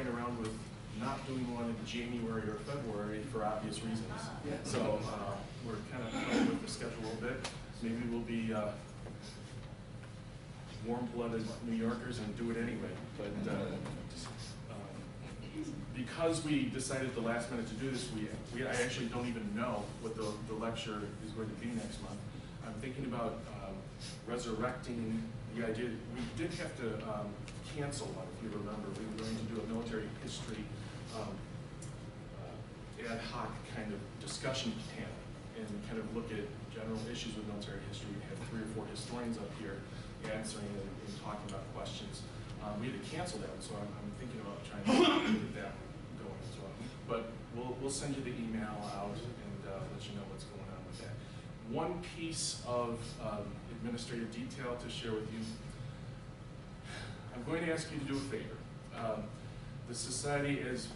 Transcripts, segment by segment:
playing around with not doing one in January or February for obvious reasons. So we're kind of playing with the schedule a little bit. Maybe we'll be warm-blooded New Yorkers and do it anyway. But because we decided at the last minute to do this, I actually don't even know what the lecture is going to be next month. I'm thinking about resurrecting the idea. We did have to cancel one, if you remember. We were going to do a military history ad hoc kind of discussion panel and kind of look at general issues with military history. We had 3 or 4 historians up here answering and talking about questions. We had to cancel that, so I'm thinking about trying to get that going as well. But we'll send you the email out and let you know what's going on with that. One piece of administrative detail to share with you. I'm going to ask you to do a favor. The Society, as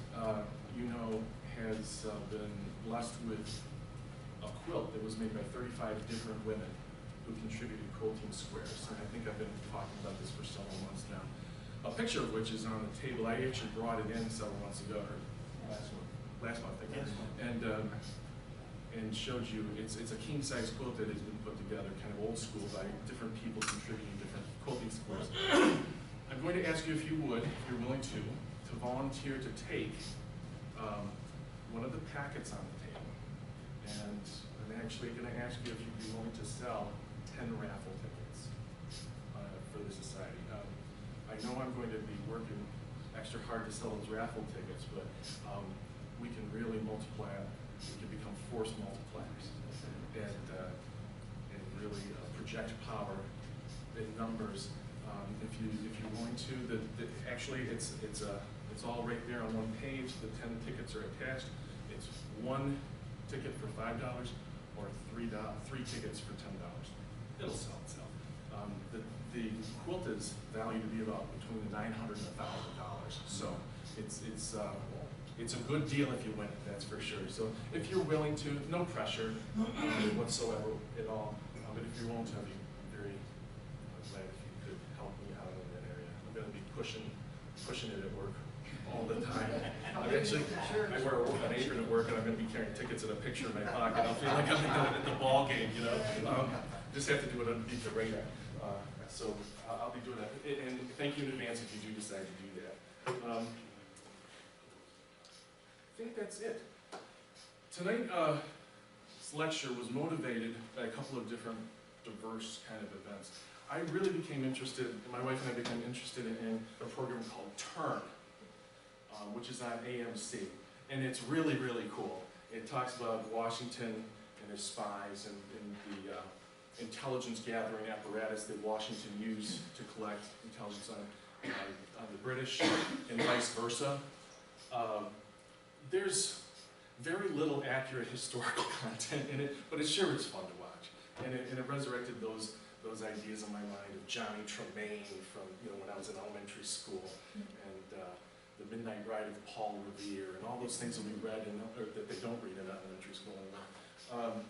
you know, has been blessed with a quilt that was made by 35 different women who contributed quilting squares. And I think I've been talking about this for several months now. A picture of which is on the table. I actually brought it in several months ago, or last month, I guess, and showed you. It's a king-size quilt that has been put together, kind of old school, by different people contributing different quilting squares. I'm going to ask you, if you would, if you're willing to volunteer to take one of the packets on the table. And I'm actually going to ask you if you'd be willing to sell 10 raffle tickets for the Society. I know I'm going to be working extra hard to sell those raffle tickets, but we can really multiply them. We can become force multipliers and really project power in numbers. If you're going to, actually it's all right there on one page. The 10 tickets are attached. It's 1 ticket for $5 or 3 tickets for $10. It'll sell itself. The quilt is valued to be about between $900 and $1,000. So it's a good deal if you win it, that's for sure. So if you're willing to, no pressure whatsoever at all. But if you're willing to, I'd be very glad if you could help me out in that area. I'm going to be pushing it at work all the time. I wear an apron at work, and I'm going to be carrying tickets and a picture in my pocket. I'll feel like I'm at the ball game, you know. Just have to do it underneath the radar. So I'll be doing that. And thank you in advance if you do decide to do that. I think that's it. Tonight's lecture was motivated by a couple of different diverse kind of events. I really became interested, my wife and I became interested in a program called Turn, which is on AMC. And it's really, really cool. It talks about Washington and his spies and the intelligence gathering apparatus that Washington used to collect intelligence on the British and vice versa. There's very little accurate historical content in it, but it's fun to watch. And it resurrected those ideas in my mind of Johnny Tremaine from when I was in elementary school, and the Midnight Ride of Paul Revere, and all those things that we read or that they don't read in elementary school anymore.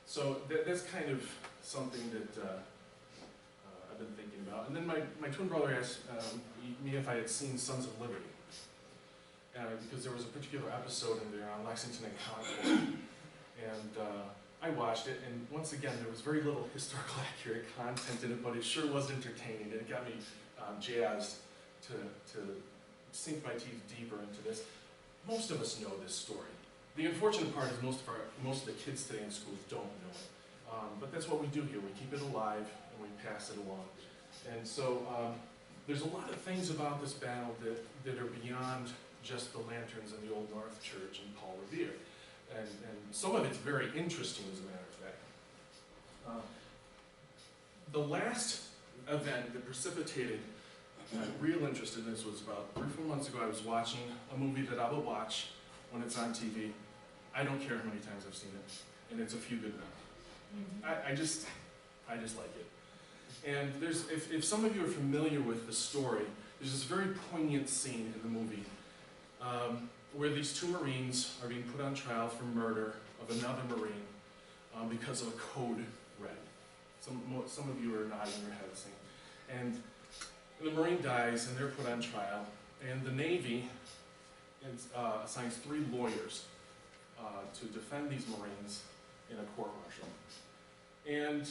So that's kind of something that I've been thinking about. And then my twin brother asked me if I had seen Sons of Liberty, because there was a particular episode in there on Lexington and Concord. And I watched it, and once again, there was very little historical accurate content in it, but it sure was entertaining, and it got me jazzed to sink my teeth deeper into this. Most of us know this story. The unfortunate part is most of the kids today in schools don't know it. But that's what we do here. We keep it alive and we pass it along. And so there's a lot of things about this battle that are beyond just the lanterns in the Old North Church and Paul Revere. And some of it's very interesting, as a matter of fact. The last event that precipitated real interest in this was about 3 or 4 months ago. I was watching a movie that I will watch when it's on TV. I don't care how many times I've seen it, and it's A Few Good Men. I just like it. And if some of you are familiar with the story, there's this very poignant scene in the movie where these 2 Marines are being put on trial for murder of another Marine because of a code red. Some of you are nodding your heads saying. And the Marine dies, and they're put on trial, and the Navy and assigns 3 lawyers to defend these Marines in a court-martial. And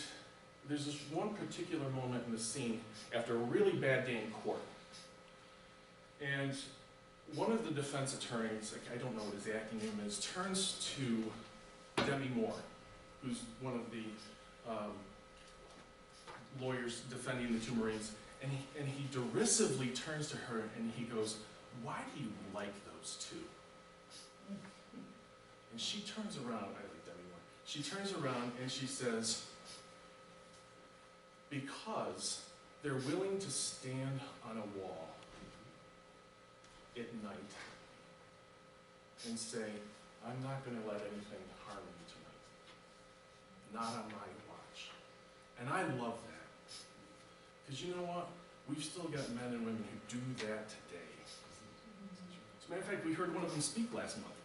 there's this one particular moment in the scene after a really bad day in court. And one of the defense attorneys, like, I don't know what his acting name is, turns to Demi Moore, who's one of the lawyers defending the 2 Marines, and he derisively turns to her and he goes, "Why do you like those 2?" And she turns around, I like Demi Moore, she turns around and she says, "Because they're willing to stand on a wall at night and say, I'm not going to let anything harm you tonight. Not on my watch." And I love that. Because you know what? We've still got men and women who do that today. As a matter of fact, we heard one of them speak last month.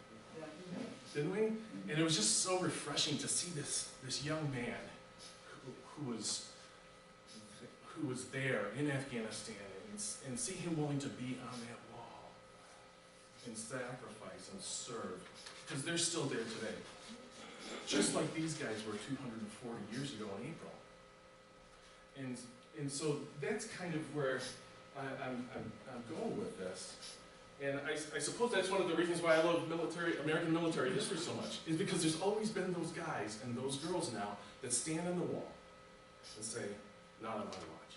Didn't we? And it was just so refreshing to see this young man who was there in Afghanistan and see him willing to be on that wall and sacrifice and serve, because they're still there today. Just like these guys were 240 years ago in April. And so that's kind of where I'm going with this. And I suppose that's one of the reasons why I love American military history so much, is because there's always been those guys and those girls now that stand on the wall and say, not on my watch.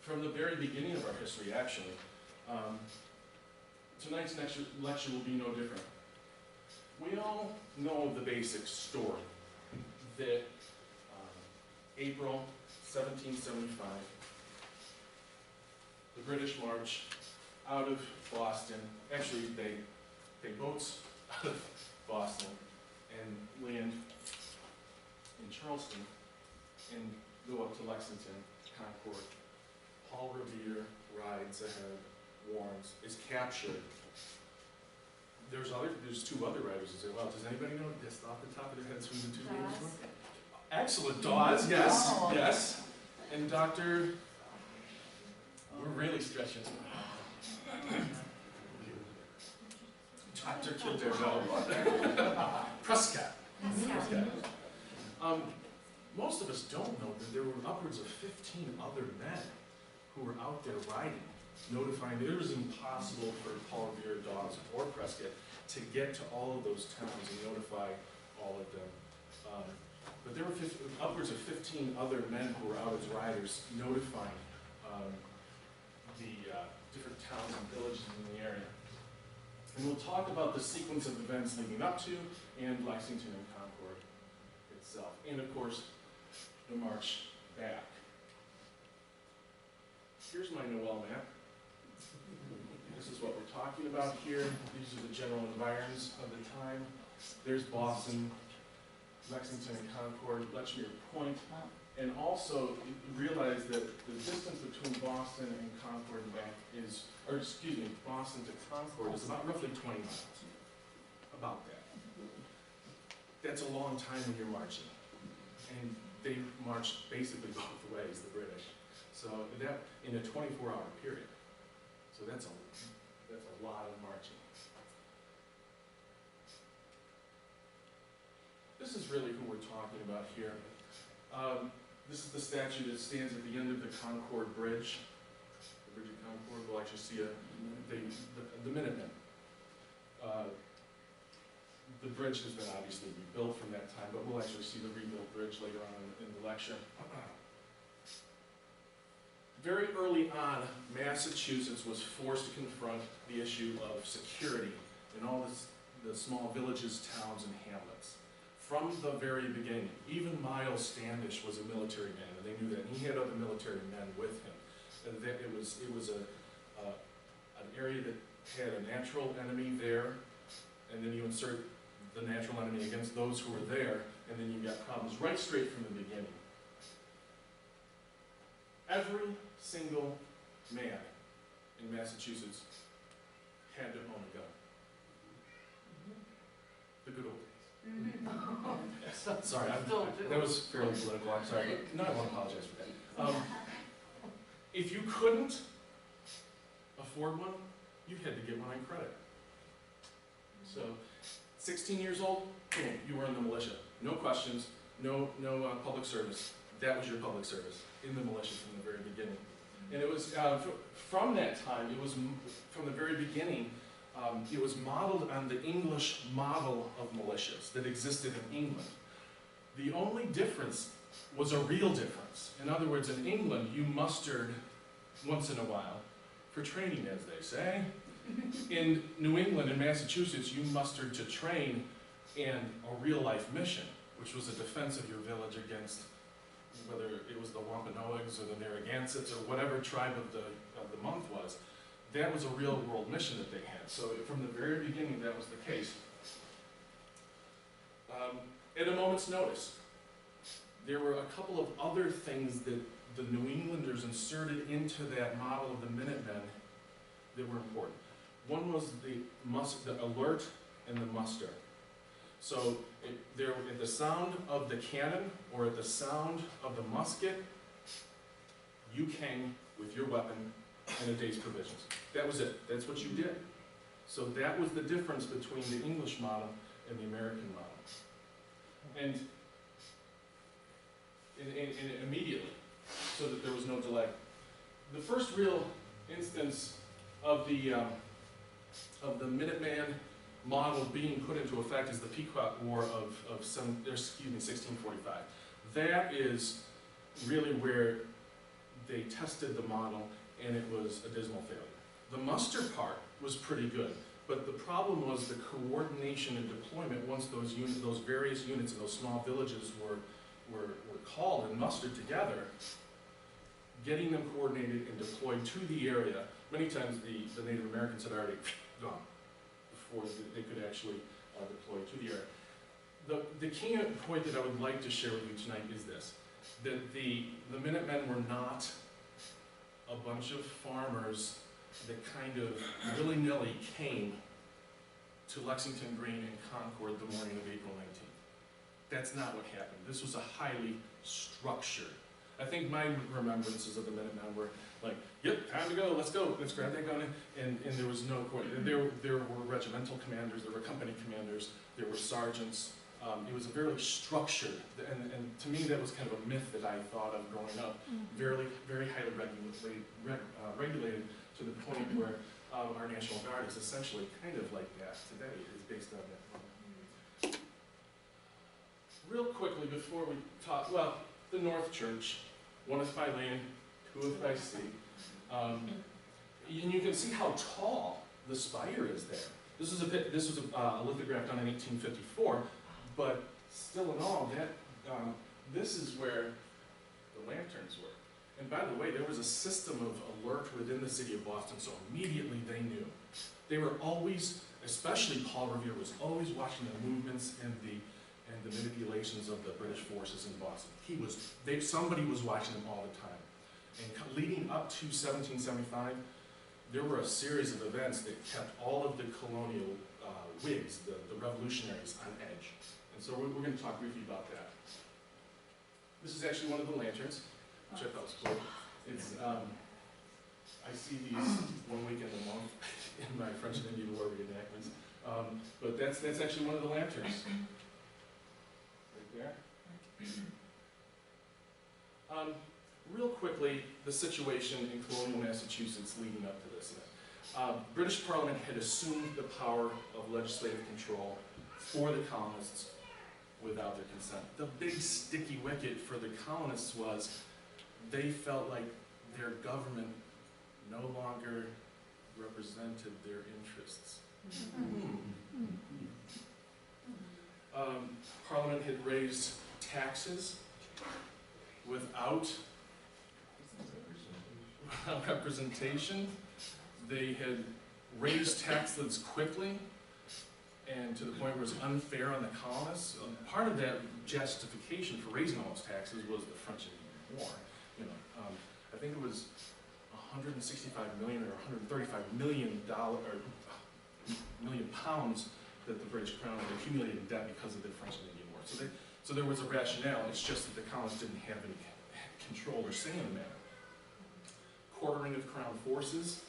From the very beginning of our history, actually, tonight's lecture will be no different. We all know the basic story that April 1775, the British march out of Boston. Actually, they take boats out of Boston and land in Charleston and go up to Lexington, Concord. Paul Revere rides ahead, warns, is captured. There's 2 other writers as well. Does anybody know just off the top of their heads who the 2 names were? Excellent, Dawes, yes, yes. And Dr. We're really stretching. Dr. Kildare, no. Prescott. Most of us don't know that there were upwards of 15 other men who were out there riding, notifying that it was impossible for Paul Revere, Dawes, or Prescott to get to all of those towns and notify all of them. But there were upwards of 15 other men who were out as riders notifying the different towns and villages in the area. And we'll talk about the sequence of events leading up to and Lexington and Concord itself. And of course, the march back. Here's my Noel map. This is what we're talking about here. These are the general environs of the time. There's Boston, Lexington and Concord, Lechmere Point, and also realize that the distance between Boston and Concord and back is, or excuse me, Boston to Concord is about roughly 20 miles. About that. That's a long time when you're marching. And they marched basically both ways, the British. So that in a 24-hour period. So that's a lot of marching. This is really who we're talking about here. This is the statue that stands at the end of the Concord Bridge. The Bridge of Concord. We'll actually see the Minutemen. The bridge has been obviously rebuilt from that time, but we'll actually see the rebuilt bridge later on in the lecture. Very early on, Massachusetts was forced to confront the issue of security in all the small villages, towns, and hamlets. From the very beginning, even Miles Standish was a military man, and they knew that. And he had other military men with him. And that it was an area that had a natural enemy there, and then you insert the natural enemy against those who were there, and then you got problems right straight from the beginning. Every single man in Massachusetts had to own a gun. The good old days. Sorry, that was fairly political, I'm sorry. No, I want to apologize for that. If you couldn't afford one, you had to get one on credit. So, 16 years old, boom, you were in the militia. No questions, no public service. That was your public service in the militia from the very beginning. And it was, from that time, it was, from the very beginning, it was modeled on the English model of militias that existed in England. The only difference was a real difference. In other words, in England, you mustered once in a while for training, as they say. In New England and Massachusetts, you mustered to train in a real-life mission, which was a defense of your village against whether it was the Wampanoags or the Narragansetts or whatever tribe of the month was. That was a real-world mission that they had. So from the very beginning, that was the case. At a moment's notice, there were a couple of other things that the New Englanders inserted into that model of the Minutemen that were important. One was the alert and the muster. So at the sound of the cannon or at the sound of the musket, you came with your weapon and a day's provisions. That was it. That's what you did. So that was the difference between the English model and the American model. And immediately, so that there was no delay. The first real instance of the Minuteman model being put into effect is the Pequot War of 1645. That is really where they tested the model, and it was a dismal failure. The muster part was pretty good, but the problem was the coordination and deployment once those various units in those small villages were called and mustered together, getting them coordinated and deployed to the area. Many times the Native Americans had already gone before they could actually deploy to the area. The key point that I would like to share with you tonight is this, that the Minutemen were not a bunch of farmers that kind of willy-nilly came to Lexington Green and Concord the morning of April 19th. That's not what happened. This was a highly structured. I think my remembrances of the Minutemen were like, yep, time to go, let's grab that gun, and there was no coordination. There were regimental commanders, there were company commanders, there were sergeants. It was a very structured, and to me that was kind of a myth that I thought of growing up, very highly regulated to the point where our National Guard is essentially kind of like that today. It's based on that. Real quickly before we talk, well, the North Church, oneth by land, twoeth by sea. And you can see how tall the spire is there. This was a lithograph done in 1854, but still in all, this is where the lanterns were. And by the way, there was a system of alert within the city of Boston, so immediately they knew. They were always, especially Paul Revere, was always watching the movements and the manipulations of the British forces in Boston. Somebody was watching them all the time. And leading up to 1775, there were a series of events that kept all of the colonial Whigs, the revolutionaries, on edge. And so we're going to talk briefly about that. This is actually one of the lanterns, which I thought was cool. It's, I see these one weekend a month in my French and Indian War reenactments. But that's actually one of the lanterns. Right there. Real quickly, the situation in colonial Massachusetts leading up to this. British Parliament had assumed the power of legislative control for the colonists without their consent. The big sticky wicket for the colonists was they felt like their government no longer represented their interests. Parliament had raised taxes without representation. They had raised taxes quickly and to the point where it was unfair on the colonists. Part of that justification for raising all those taxes was the French Indian War. I think it was 165 million or 135 million pounds that the British Crown had accumulated in debt because of the French and Indian War. So there was a rationale. It's just that the colonists didn't have any control or say in the matter. Quartering of Crown forces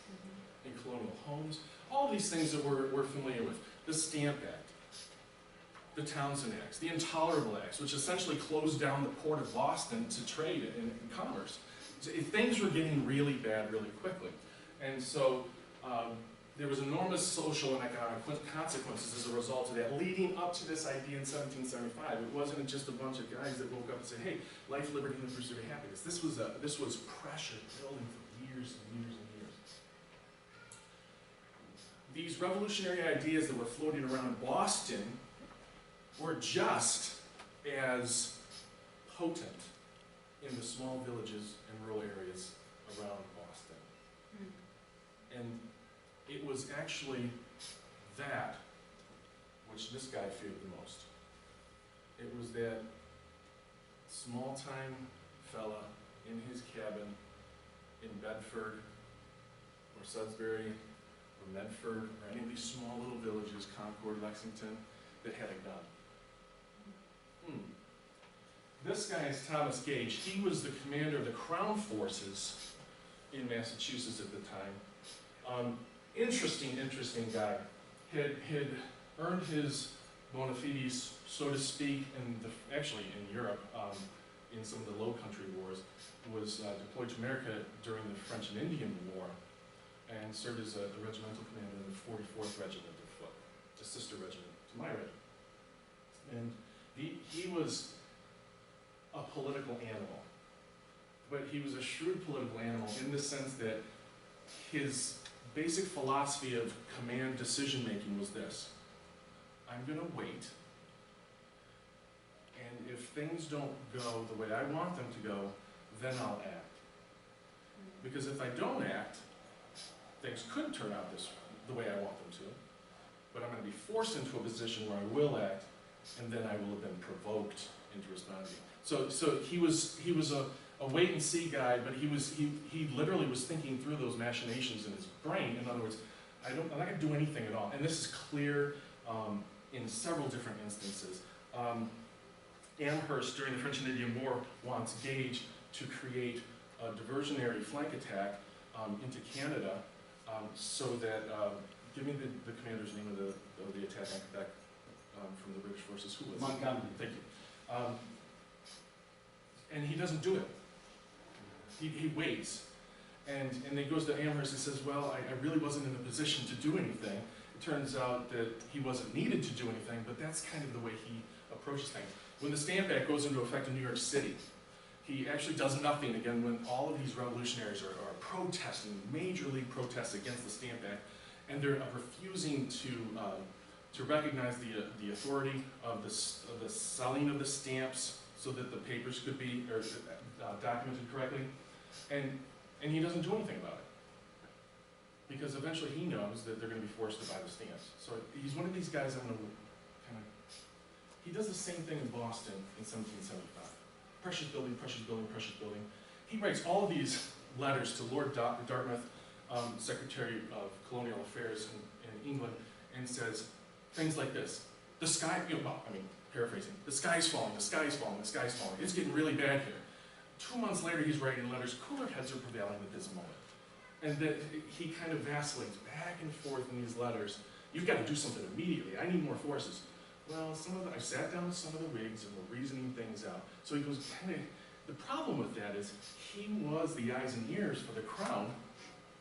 in colonial homes, all these things that we're familiar with. The Stamp Act, the Townsend Acts, the Intolerable Acts, which essentially closed down the port of Boston to trade and commerce. So things were getting really bad really quickly. And so there was enormous social and economic consequences as a result of that, leading up to this idea in 1775. It wasn't just a bunch of guys that woke up and said, hey, life, liberty, and the pursuit of happiness. This was pressure building for years and years and years. These revolutionary ideas that were floating around Boston were just as potent in the small villages and rural areas around Boston. And it was actually that which this guy feared the most. It was that small-time fella in his cabin in Bedford or Sudbury or Medford or any of these small little villages, Concord, Lexington, that had a gun. This guy is Thomas Gage. He was the commander of the Crown forces in Massachusetts at the time. Interesting guy. Had earned his bona fides, so to speak, actually in Europe, in some of the Low Country wars, was deployed to America during the French and Indian War, and served as the regimental commander of the 44th Regiment of Foot, a sister regiment to my regiment. And he was a political animal, but he was a shrewd political animal in the sense that his basic philosophy of command decision-making was this: I'm going to wait, and if things don't go the way I want them to go, then I'll act. Because if I don't act, things could turn out the way I want them to, but I'm going to be forced into a position where I will act, and then I will have been provoked into responding. So he was a wait-and-see guy, but he literally was thinking through those machinations in his brain. In other words, I'm not going to do anything at all. And this is clear in several different instances. Amherst, during the French and Indian War, wants Gage to create a diversionary flank attack into Canada, so that, give me the commander's name of the attack on Quebec from the British forces. Who was it? Montgomery. Thank you. And he doesn't do it. He waits. And he goes to Amherst and says, well, I really wasn't in a position to do anything. It turns out that he wasn't needed to do anything, but that's kind of the way he approaches things. When the Stamp Act goes into effect in New York City, he actually does nothing, again, when all of these revolutionaries are protesting, major league protests against the Stamp Act, and they're refusing to recognize the authority of the selling of the stamps so that the papers could be documented correctly, and he doesn't do anything about it, because eventually he knows that they're going to be forced to buy the stamps. So he's one of these guys I'm going to kind of, he does the same thing in Boston in 1775. Precious building, precious building, precious building. He writes all of these letters to Lord Dartmouth, Secretary of Colonial Affairs in England, and says things like this: the sky, paraphrasing, the sky's falling, the sky's falling, the sky's falling. It's getting really bad here. 2 months later, he's writing letters. Cooler heads are prevailing at this moment. And that he kind of vacillates back and forth in these letters. You've got to do something immediately. I need more forces. Well, I sat down with some of the Whigs and we're reasoning things out. So he goes the problem with that is he was the eyes and ears for the Crown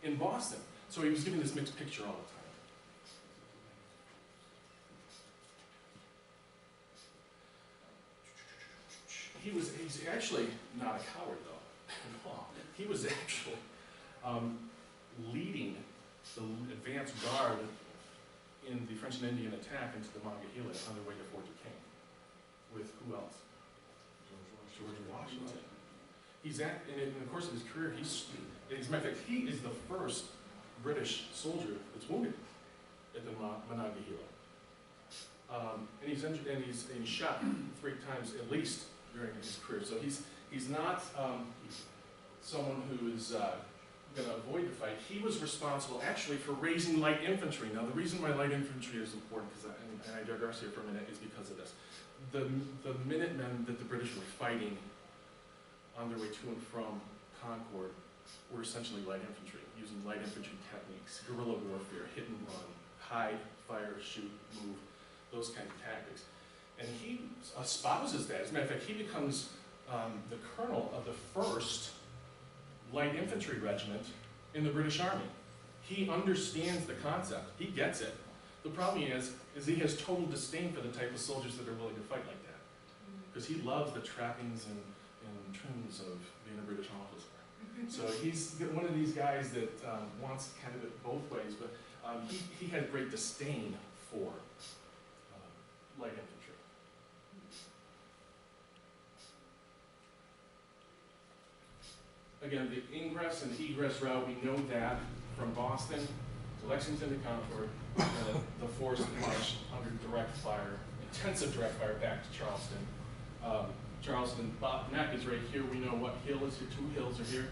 in Boston. So he was giving this mixed picture all the time. He's actually not a coward, though, at all. He was actually leading the advance guard in the French and Indian attack into the Monongahela on their way to Fort Duquesne. With who else? George Washington. In the course of his career, as a matter of fact, he is the first British soldier that's wounded at the Monongahela. And he's injured, and he's shot 3 times at least during his career. So he's not someone who is going to avoid the fight. He was responsible actually for raising light infantry. Now the reason why light infantry is important, and I digress here for a minute, is because of this. The Minutemen that the British were fighting on their way to and from Concord were essentially light infantry, using light infantry techniques, guerrilla warfare, hit and run, hide, fire, shoot, move, those kind of tactics. And he espouses that. As a matter of fact, he becomes the colonel of the 1st Light Infantry Regiment in the British Army. He understands the concept. He gets it. The problem is he has total disdain for the type of soldiers that are willing to fight like that. Because he loves the trappings and trims of being a British officer. So he's one of these guys that wants kind of it both ways, but he had great disdain for light infantry. Again, the ingress and egress route, we know that from Boston to Lexington to Concord, the force marched under direct fire, intensive direct fire back to Charleston. Charleston, Neck is right here. We know what hill is here. 2 hills are here.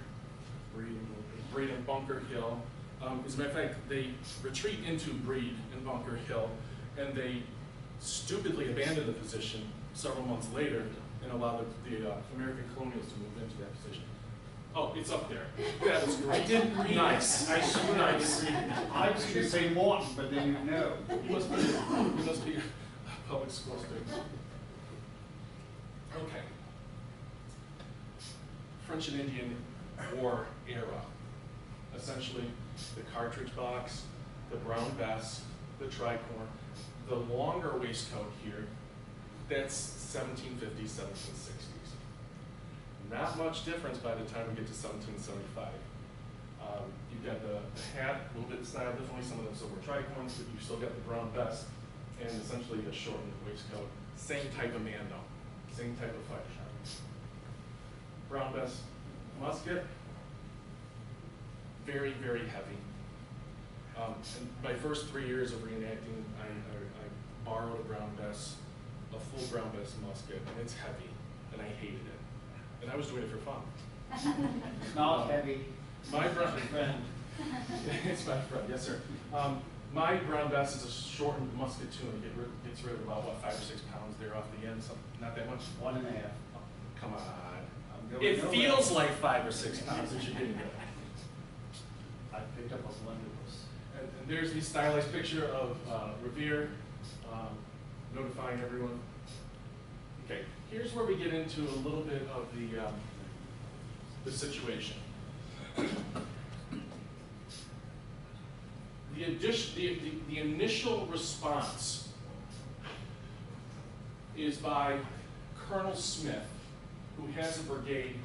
Breed and Bunker Hill. As a matter of fact, they retreat into Breed and Bunker Hill, and they stupidly abandon the position several months later and allow the American colonials to move into that position. Oh, it's up there. That was great. I didn't read nice. I should Nice. I was going to say Morton, but then you know. You must be a public school student. Okay. French and Indian War era. Essentially, the cartridge box, the brown vest, the tricorn, the longer waistcoat here, that's 1750s, 1760s. Not much difference by the time we get to 1775. You've got the hat, a little bit styled differently, some of them silver tricorns, but you've still got the brown vest and essentially a shortened waistcoat. Same type of man though, same type of fighter. Brown vest, musket, very, very heavy. And my first 3 years of reenacting, I borrowed a brown vest, a full brown vest musket, and it's heavy, and I hated it. And I was doing it for fun. It's not heavy. My brown friend. it's my friend, yes sir. My brown vest is a shortened musket too, and it gets rid of about, what, 5 or 6 pounds there off the end, something, not that much. 1.5. Oh, come on. It Feels like 5 or 6 pounds that you're getting rid of. I picked up a blunderbuss. And there's the stylized picture of Revere notifying everyone. Okay, here's where we get into a little bit of the situation. The initial response is by Colonel Smith, who has a brigade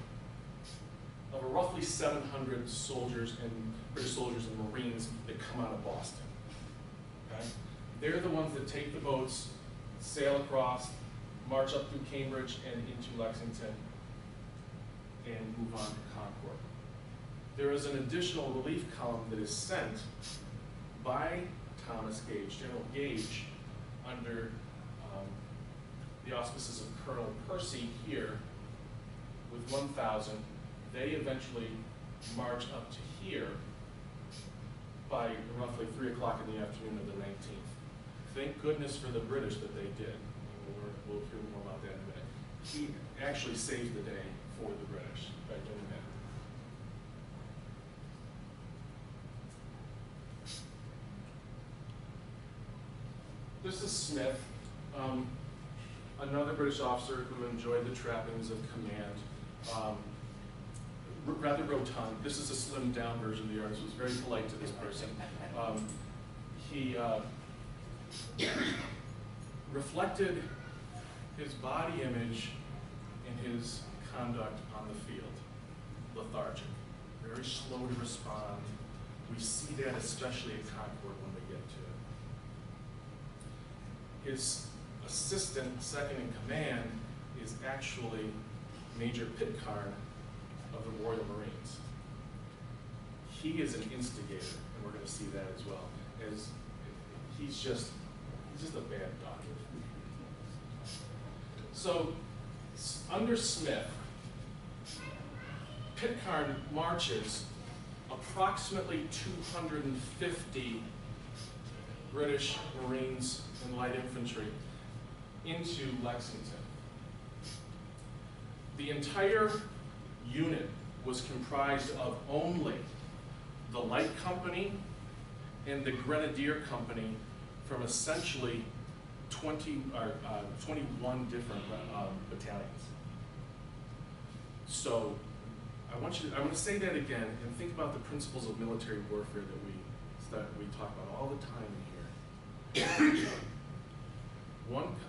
of roughly 700 soldiers and British soldiers and Marines that come out of Boston. Okay? They're the ones that take the boats, sail across, march up through Cambridge and into Lexington, and move on to Concord. There is an additional relief column that is sent by Thomas Gage, General Gage, under the auspices of Colonel Percy here, with 1,000. They eventually march up to here by roughly 3 o'clock in the afternoon of the 19th. Thank goodness for the British that they did. We'll hear more about that in a minute. He actually saved the day for the British by doing that. This is Smith, another British officer who enjoyed the trappings of command. Rather rotund. This is a slimmed down version of the artist. Was very polite to this person. He reflected his body image in his conduct on the field. Lethargic, very slow to respond. We see that especially at Concord when we get to it. His assistant, second in command, is actually Major Pitcairn of the Royal Marines. He is an instigator, and we're going to see that as well. As he's just a bad dog. So, under Smith, Pitcairn marches approximately 250 British Marines and light infantry into Lexington. The entire unit was comprised of only the light company and the grenadier company from essentially 21 different battalions. So I want to say that again and think about the principles of military warfare that we talk about all the time in here.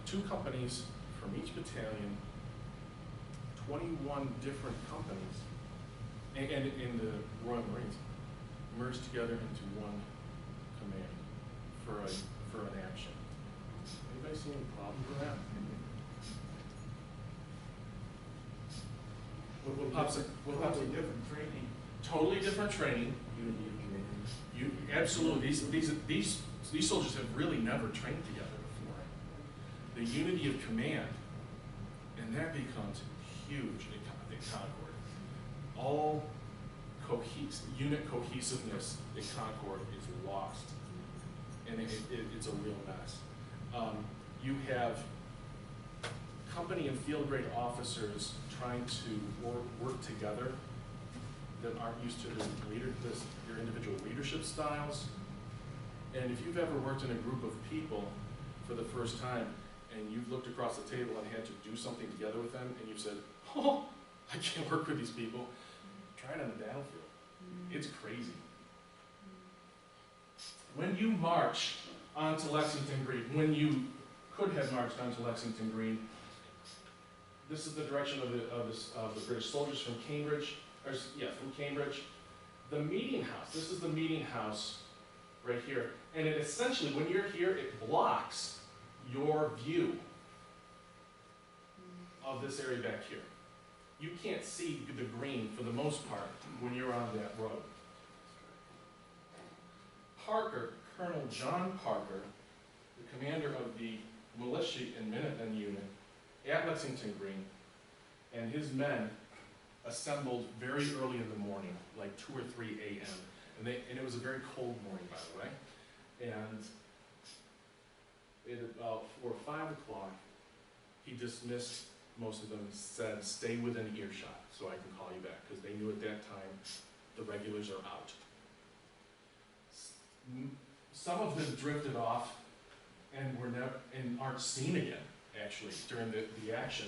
Two companies from each battalion, 21 different companies, and in the Royal Marines merged together into one command for an action. Anybody see any problems with that? What pops up? Totally different training. Totally different training. Absolutely. These soldiers have really never trained together before. The unity of command, and that becomes huge in Concord. All unit cohesiveness in Concord is lost, and it's a real mess. You have company and field grade officers trying to work together that aren't used to your individual leadership styles. And if you've ever worked in a group of people for the first time and you've looked across the table and had to do something together with them and you've said, oh, I can't work with these people, try it on the battlefield. It's crazy. When you march onto Lexington Green, when you could have marched onto Lexington Green, this is the direction of the British soldiers from Cambridge. From Cambridge. The meeting house, this is the meeting house right here. And it essentially, when you're here, it blocks your view of this area back here. You can't see the green for the most part when you're on that road. Parker, Colonel John Parker, the commander of the militia and Minutemen unit at Lexington Green, and his men assembled very early in the morning, like 2 or 3 a.m. And it was a very cold morning, by the way. And at about 4 or 5 o'clock, he dismissed most of them, said, stay within earshot so I can call you back, because they knew at that time the regulars are out. Some of them drifted off and aren't seen again, actually, during the action.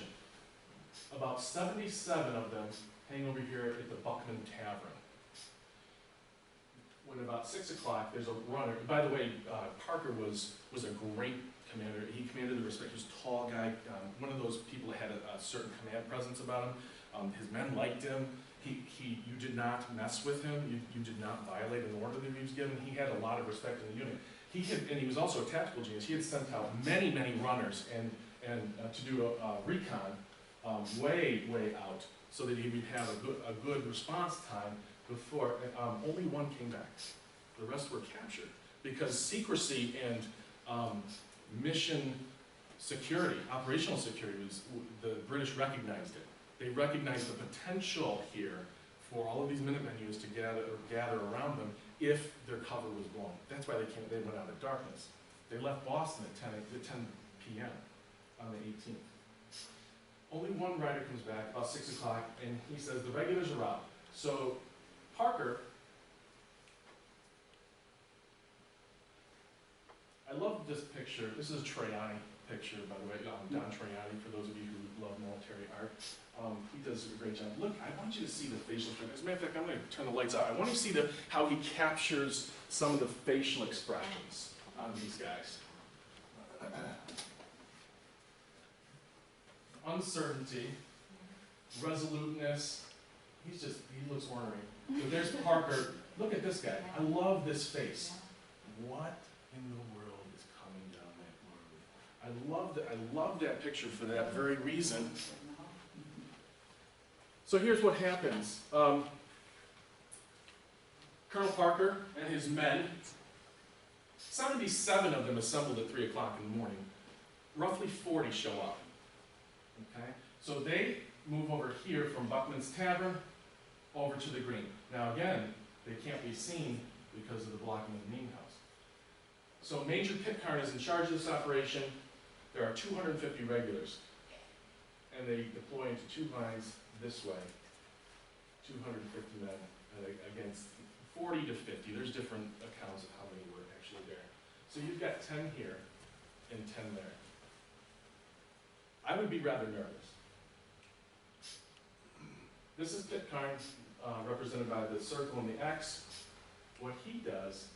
About 77 of them hang over here at the Buckman Tavern. When about 6 o'clock, there's a runner. By the way, Parker was a great commander. He commanded the respect. He was a tall guy, one of those people that had a certain command presence about him. His men liked him. You did not mess with him. You did not violate an order that he was given. He had a lot of respect in the unit. And he was also a tactical genius. He had sent out many runners and to do a recon way out, so that he would have a good response time before. Only one came back. The rest were captured because secrecy and mission security, operational security, the British recognized it. They recognized the potential here for all of these Minutemen units to gather around them if their cover was blown. That's why they went out of darkness. They left Boston at 10 p.m. on the 18th. Only one rider comes back about 6 o'clock, and he says the regulars are out. So Parker, I love this picture. This is a Traiani picture, by the way, Don Traiani, for those of you who love military art. He does a great job. Look, I want you to see the facial expressions. As a matter of fact, I'm going to turn the lights out. I want you to see how he captures some of the facial expressions on these guys. Uncertainty, resoluteness. He looks ornery. But there's Parker. Look at this guy. I love this face. What in the world is coming down that road? I love that picture for that very reason. So here's what happens. Colonel Parker and his men, 77 of them assembled at 3 o'clock in the morning. Roughly 40 show up. Okay? So they move over here from Buckman's Tavern over to the green. Now again, they can't be seen because of the blocking of the meeting house. So Major Pitcairn is in charge of this operation. There are 250 regulars. And they deploy into 2 lines this way. 250 men against 40 to 50. There's different accounts of how many were actually there. So you've got 10 here and 10 there. I would be rather nervous. This is Pitcairn, represented by the circle and the X. What he does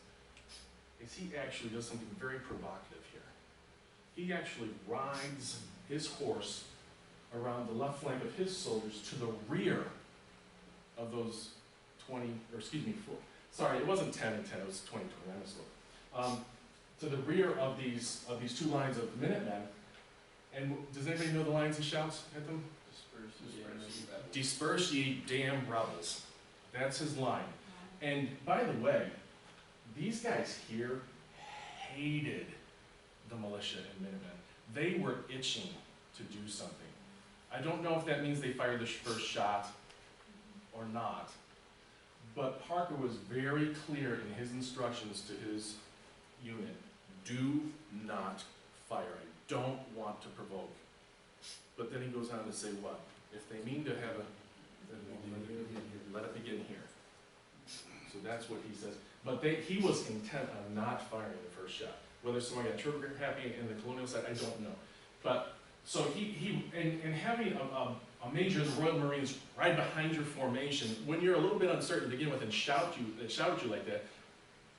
is he actually does something very provocative here. He actually rides his horse around the left flank of his soldiers to the rear of those 20, or excuse me, sorry, it wasn't 10 and 10, it was 20, 29, to the rear of these two lines of Minutemen. And does anybody know the lines he shouts at them? Disperse ye damn rebels. That's his line. And by the way, these guys here hated the militia and Minutemen. They were itching to do something. I don't know if that means they fired the first shot or not, but Parker was very clear in his instructions to his unit. Do not fire. I don't want to provoke. But then he goes on to say what? If they mean to have let it begin here. So that's what he says. But he was intent on not firing the first shot. Whether someone got trigger happy in the colonial side, I don't know. But so and having a major of the Royal Marines right behind your formation, when you're a little bit uncertain to begin with and shout at you like that,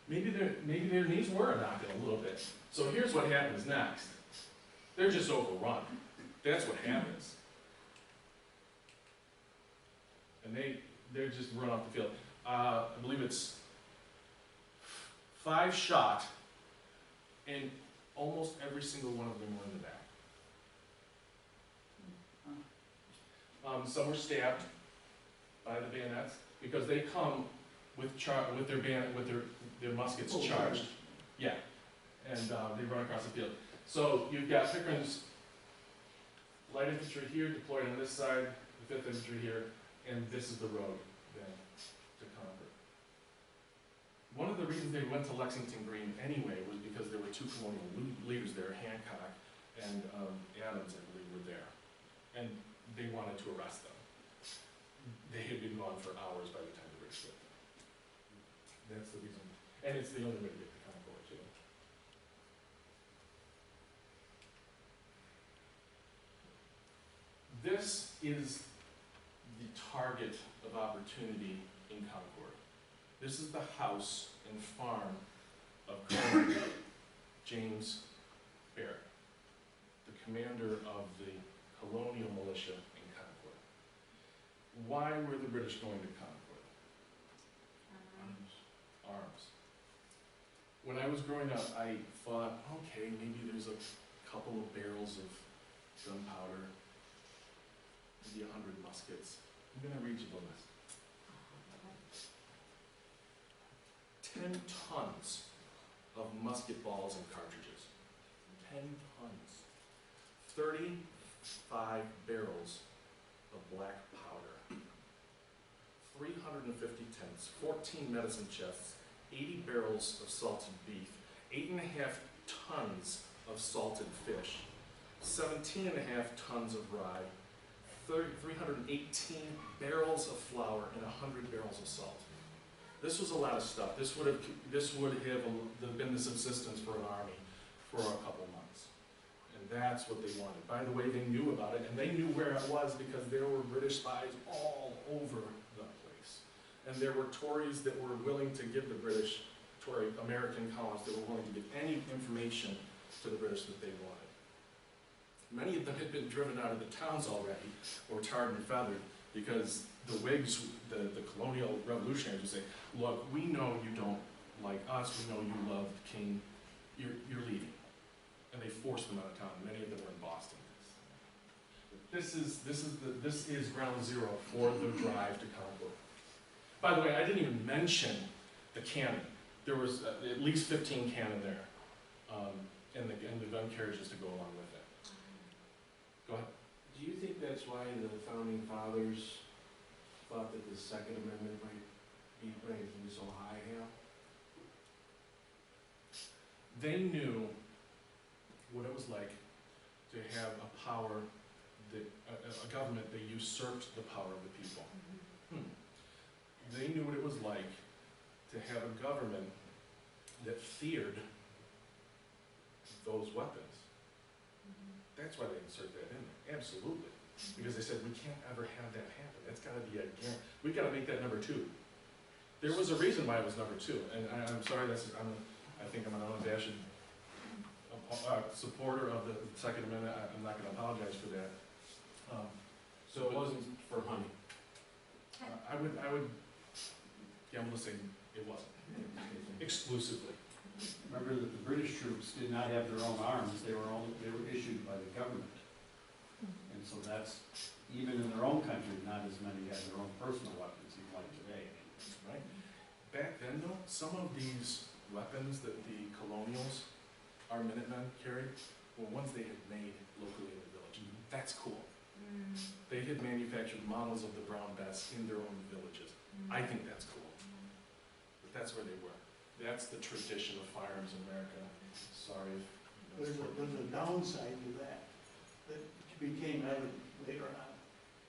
maybe their knees were knocking a little bit. So here's what happens next. They're just overrun. That's what happens. And they're just run off the field. I believe it's 5 shot, and almost every single one of them were in the back. Some were stabbed by the bayonets because they come with their muskets charged. Yeah, and they run across the field. So you've got Pickering's light infantry here deployed on this side, the 5th infantry here, and this is the road then to Concord. One of the reasons they went to Lexington Green anyway was because there were 2 colonial leaders there, Hancock and Adams, I believe, were there. And they wanted to arrest them. They had been gone for hours by the time the British did. That's the reason. And it's the only way to get to Concord, too. This is the target of opportunity in Concord. This is the house and farm of Colonel James Barrett, the commander of the colonial militia in Concord. Why were the British going to Concord? Arms. When I was growing up, I thought, okay, maybe there's a couple of barrels of gunpowder, maybe 100 muskets. I'm going to read you the list. 10 tons of musket balls and cartridges. 10 tons. 35 barrels of black powder. 350 tents, 14 medicine chests, 80 barrels of salted beef, 8.5 tons of salted fish, 17.5 tons of rye, 318 barrels of flour, and 100 barrels of salt. This was a lot of stuff. This would have been the subsistence for an army for a couple months. And that's what they wanted. By the way, they knew about it, and they knew where it was because there were British spies all over the place. And there were Tories that were willing to give the American colonists that were willing to give any information to the British that they wanted. Many of them had been driven out of the towns already, or tarred and feathered, because the Whigs, the colonial revolutionaries would say, look, we know you don't like us, we know you love the king, you're leaving. And they forced them out of town. Many of them were in Boston. This is ground zero for the drive to Concord. By the way, I didn't even mention the cannon. There was at least 15 cannon there, and the gun carriages to go along with it. Go ahead. Do you think that's why the founding fathers thought that the Second Amendment might be ranking so high, Hal? They knew what it was like to have a power that a government that usurped the power of the people. They knew what it was like to have a government that feared those weapons. That's why they insert that in there, absolutely. Because they said, we can't ever have that happen. That's gotta be a guarantee. We gotta make that number 2. There was a reason why it was number 2, and I'm sorry, I think I'm an unabashed supporter of the Second Amendment. I'm not gonna apologize for that. So it wasn't for hunting? I would gamble to say it wasn't, exclusively. Remember that the British troops did not have their own arms, they were issued by the government. And so that's, even in their own country, not as many had their own personal weapons even like today. Right? Back then though, some of these weapons that the colonials, our Minutemen carried, were ones they had made locally in the village. That's cool. They had manufactured models of the brown vests in their own villages. I think that's cool. But that's where they were. That's the tradition of firearms in America. Sorry. There's a downside to that became evident later on,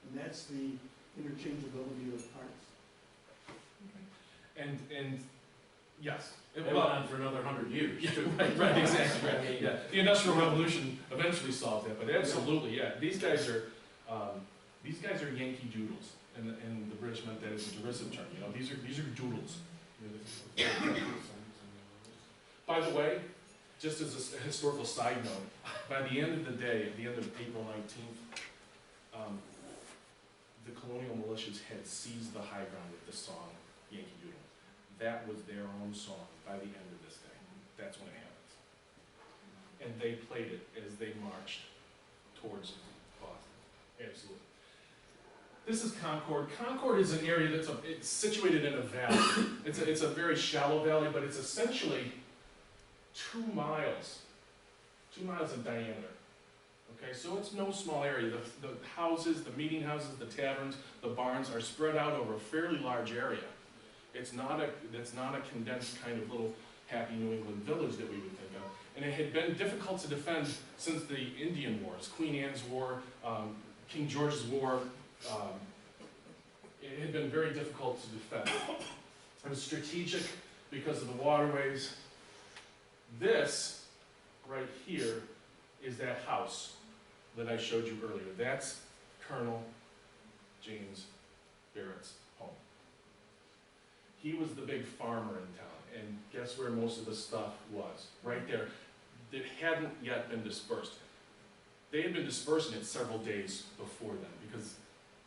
and that's the interchangeability of parts. And yes. It went on for another 100 years. Yeah, right, exactly, right. Yeah. The Industrial Revolution eventually solved that, but absolutely, yeah. These guys are Yankee Doodles, and the British meant that as a derisive term. You know, these are doodles. By the way, just as a historical side note, by the end of the day, at the end of April 19th, the colonial militias had seized the high ground with the song Yankee Doodle. That was their own song by the end of this day. That's when it happens. And they played it as they marched towards Boston. Absolutely. This is Concord. Concord is an area it's situated in a valley. It's a very shallow valley, but it's essentially 2 miles in diameter. Okay, so it's no small area. The houses, the meeting houses, the taverns, the barns are spread out over a fairly large area. It's not a condensed kind of little happy New England village that we would think of. And it had been difficult to defend since the Indian Wars, Queen Anne's War, King George's War. It had been very difficult to defend. It was strategic because of the waterways. This right here is that house that I showed you earlier. That's Colonel James Barrett's home. He was the big farmer in town, and guess where most of the stuff was? Right there. It hadn't yet been dispersed. They had been dispersing it several days before then, because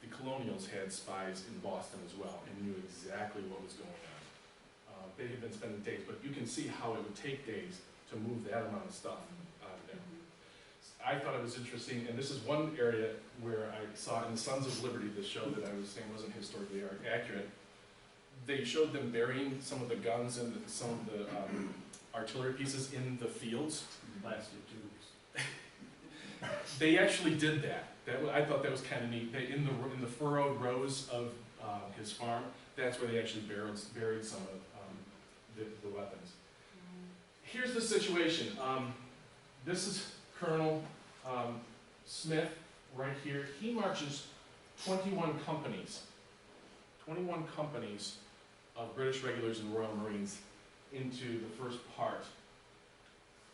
the colonials had spies in Boston as well, and knew exactly what was going on. They had been spending days, but you can see how it would take days to move that amount of stuff out of there. I thought it was interesting, and this is one area where I saw in the Sons of Liberty, the show that I was saying wasn't historically accurate. They showed them burying some of the guns and some of the artillery pieces in the fields. Plastic tubes. They actually did that. I thought that was kind of neat. In the furrowed rows of his farm, that's where they actually buried some of the weapons. Here's the situation. This is Colonel Smith right here. He marches 21 companies of British regulars and Royal Marines into the first part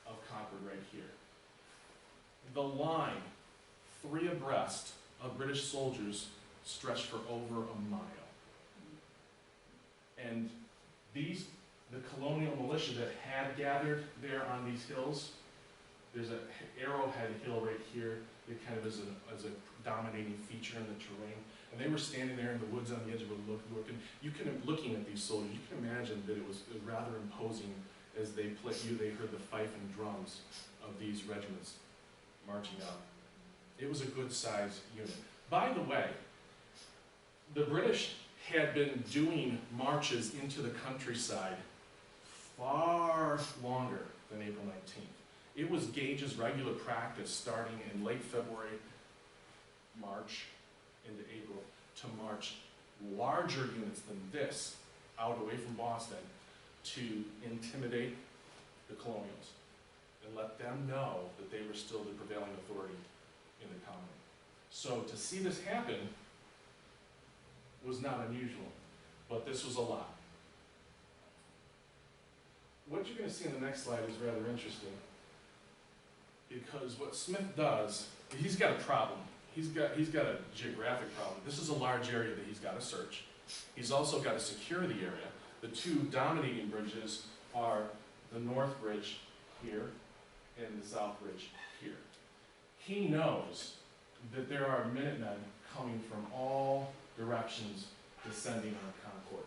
of Concord right here. The line, 3 abreast of British soldiers, stretched for over a mile. And the colonial militia that had gathered there on these hills, there's an Arrowhead Hill right here. It kind of is a dominating feature in the terrain. And they were standing there in the woods on the edge of a looking. Looking at these soldiers, you can imagine that it was rather imposing as they heard the fife and drums of these regiments marching out. It was a good sized unit. By the way, the British had been doing marches into the countryside far longer than April 19th. It was Gage's regular practice starting in late February, March, into April, to march larger units than this out away from Boston to intimidate the colonials and let them know that they were still the prevailing authority in the colony. So to see this happen was not unusual. but this was a lot. What you're gonna see in the next slide is rather interesting, because what Smith does, he's got a problem. He's got a geographic problem. This is a large area that he's gotta search. He's also gotta secure the area. The two dominating bridges are the North Bridge here and the South Bridge here. He knows that there are Minutemen coming from all directions descending on Concord.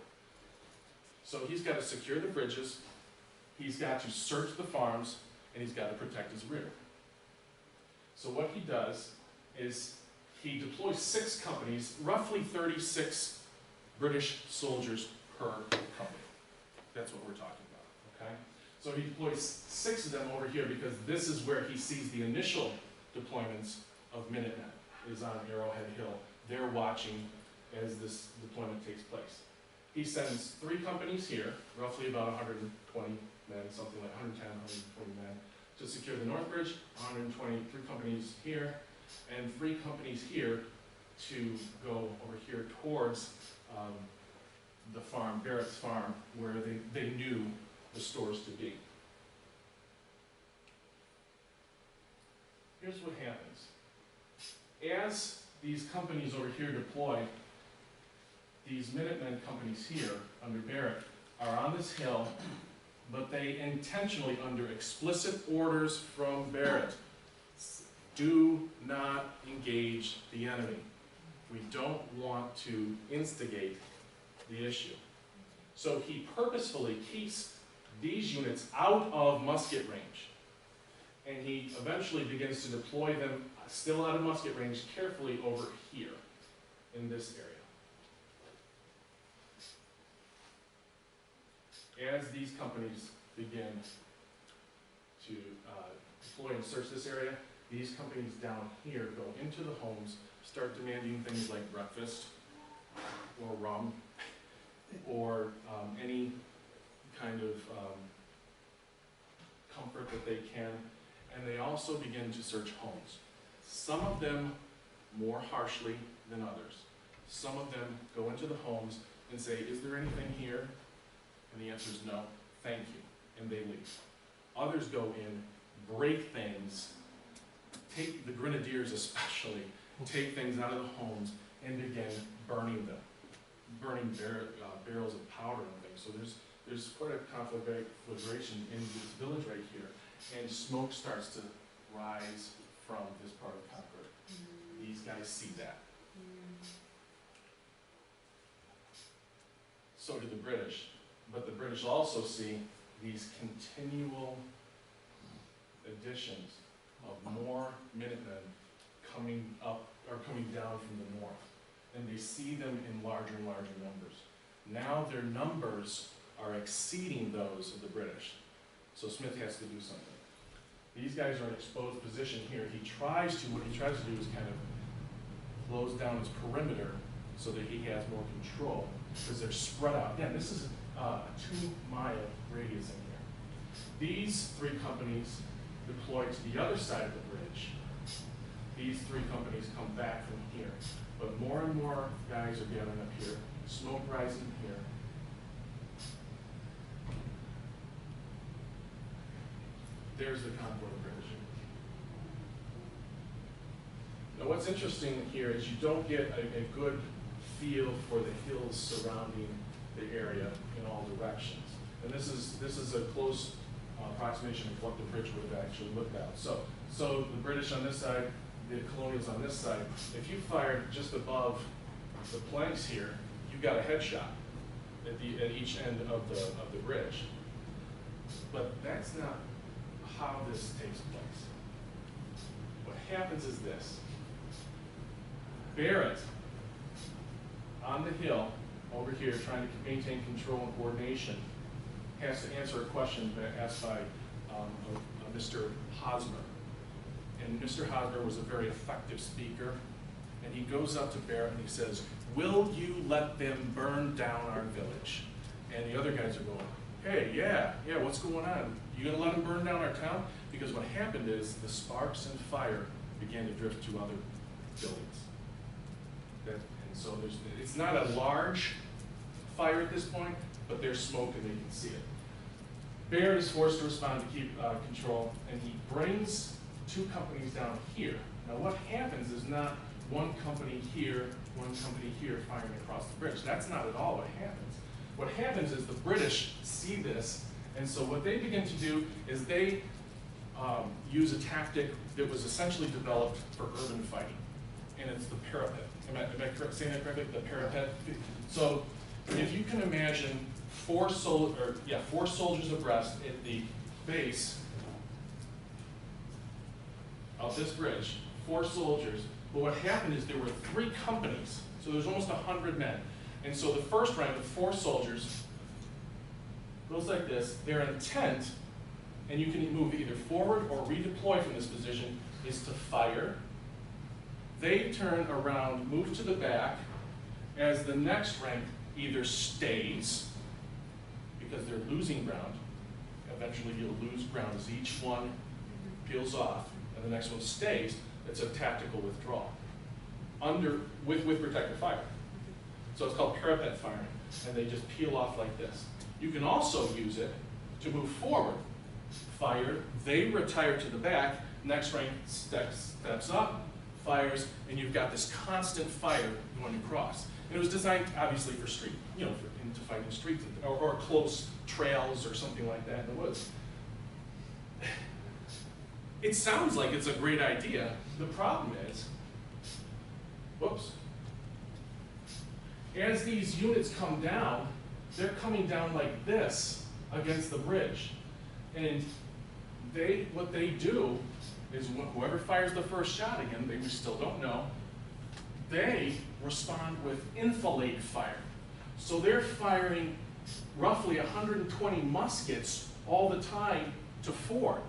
So he's got to secure the bridges, he's got to search the farms, and he's got to protect his rear. So what he does is he deploys 6 companies, roughly 36 British soldiers per company. That's what we're talking about, okay? So he deploys 6 of them over here because this is where he sees the initial deployments of Minutemen, is on Arrowhead Hill. They're watching as this deployment takes place. He sends 3 companies here, roughly about 120 men, something like 110, 120 men, to secure the North Bridge, 120, 3 companies here, and 3 companies here to go over here towards the farm, Barrett's farm, where they knew the stores to be. Here's what happens. As these companies over here deploy, these Minutemen companies here, under Barrett, are on this hill, but they intentionally, under explicit orders from Barrett, do not engage the enemy. We don't want to instigate the issue. So he purposefully keeps these units out of musket range, and he eventually begins to deploy them still out of musket range carefully over here in this area. As these companies begin to deploy and search this area, these companies down here go into the homes, start demanding things like breakfast or rum or any kind of comfort that they can, and they also begin to search homes. Some of them more harshly than others. Some of them go into the homes and say, is there anything here? And the answer is no, thank you, and they leave. Others go in, break things, take the grenadiers especially, take things out of the homes and begin burning them, burning barrels of powder and things. So there's quite a conflagration in this village right here, and smoke starts to rise from this part of Concord. These guys see that. So do the British. But the British also see these continual additions of more Minutemen coming up or coming down from the north. And they see them in larger and larger numbers. Now their numbers are exceeding those of the British. So Smith has to do something. These guys are in exposed position here. What he tries to do is kind of close down his perimeter so that he has more control, because they're spread out. Again, this is a 2-mile radius in here. These 3 companies deploy to the other side of the bridge. These 3 companies come back from here. But more and more guys are gathering up here, smoke rising here. There's the Concord Bridge. Now what's interesting here is you don't get a good feel for the hills surrounding the area in all directions. And this is a close approximation of what the bridge would have actually looked at. So the British on this side, the colonials on this side, if you fired just above the planks here, you got a headshot at each end of the bridge. But that's not how this takes place. What happens is this. Barrett, on the hill, over here, trying to maintain control and coordination, has to answer a question asked by Mr. Hosmer. And Mr. Hosmer was a very effective speaker, and he goes up to Barrett and he says, "Will you let them burn down our village?" And the other guys are going, "Hey, yeah, what's going on? You gonna let them burn down our town?" Because what happened is the sparks and fire began to drift to other buildings. And so it's not a large fire at this point, but there's smoke and they can see it. Baird is forced to respond to keep control, and he brings two companies down here. Now what happens is not one company here firing across the bridge. That's not at all what happens. What happens is the British see this, and so what they begin to do is they use a tactic that was essentially developed for urban fighting, and it's the parapet. Am I correct saying that correctly? The parapet. So if you can imagine four soldiers abreast at the base of this bridge, 4 soldiers. But what happened is there were 3 companies, so there's almost 100 men. And so the first rank of 4 soldiers goes like this. Their intent, and you can move either forward or redeploy from this position, is to fire. They turn around, move to the back, as the next rank either stays, because they're losing ground. Eventually you'll lose ground as each one peels off, and the next one stays. It's a tactical withdrawal with protective fire. So it's called parapet firing, and they just peel off like this. You can also use it to move forward. Fire, they retire to the back, next rank steps up, fires, and you've got this constant fire going across. And it was designed, obviously, for street, to fight in streets or close trails or something like that in the woods. It sounds like it's a great idea. The problem is, whoops, as these units come down, they're coming down like this against the bridge. And what they do is whoever fires the first shot again, we still don't know, they respond with enfilade fire. So they're firing roughly 120 muskets all the time to Ford.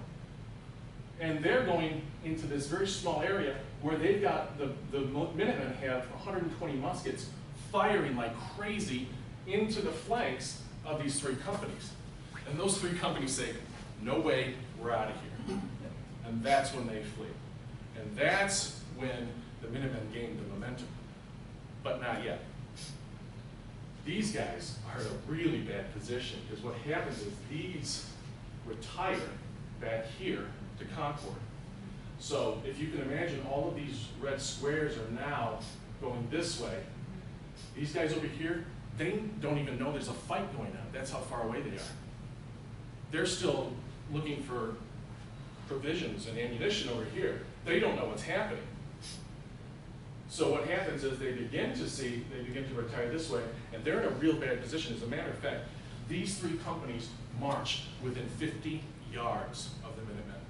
And they're going into this very small area where they've got, the Minutemen have 120 muskets firing like crazy into the flanks of these 3 companies. And those 3 companies say, no way, we're out of here. And that's when they flee. And that's when the Minutemen gained the momentum. But not yet. These guys are in a really bad position, because what happens is these retire back here to Concord. So if you can imagine, all of these red squares are now going this way. These guys over here, they don't even know there's a fight going on. That's how far away they are. They're still looking for provisions and ammunition over here. They don't know what's happening. So what happens is they begin to retire this way, and they're in a real bad position. As a matter of fact, these 3 companies march within 50 yards of the Minutemen.